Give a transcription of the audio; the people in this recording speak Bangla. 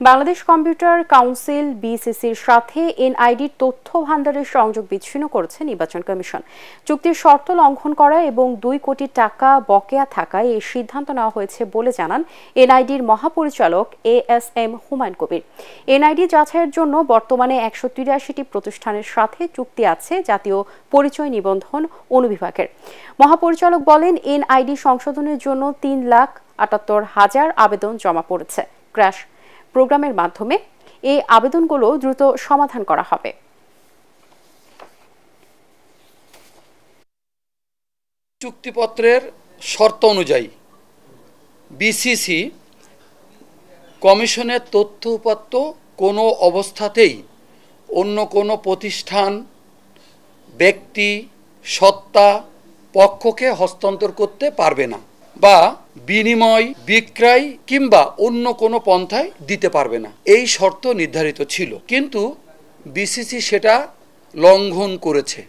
বাংলাদেশ কম্পিউটার কাউন্সিল বিসিসির সাথে এনআইডির তথ্য ভান্ডারের সংযোগ বিচ্ছিন্ন করেছে নির্বাচন কমিশন। চুক্তির শর্ত লঙ্ঘন করা এবং ২ কোটি টাকা বকেয়া থাকায় এই সিদ্ধান্ত নেওয়া হয়েছে বলে জানান এনআইডির মহাপরিচালক ASM হুমায়ুন কবির। এনআইডি যাচাইয়ের জন্য বর্তমানে ১৮৩টি প্রতিষ্ঠানের সাথে চুক্তি আছে জাতীয় পরিচয় নিবন্ধন অনুবিভাগের। মহাপরিচালক বলেন, এনআইডি সংশোধনের জন্য ৩,৭৮,০০০ আবেদন জমা পড়েছে। ক্র্যাশ প্রোগ্রামের মাধ্যমে এই আবেদনগুলো দ্রুত সমাধান করা হবে। চুক্তিপত্রের শর্ত অনুযায়ী বিসিসি কমিশনের তথ্য উপাত্ত কোনো অবস্থাতেই অন্য কোনো প্রতিষ্ঠান, ব্যক্তি, সত্তা, পক্ষকে হস্তান্তর করতে পারবে না বা বিনিময়, বিক্রয় কিংবা অন্য কোনো পন্থায় দিতে পারবে না, এই শর্ত নির্ধারিত ছিল। কিন্তু বিসিসি সেটা লঙ্ঘন করেছে।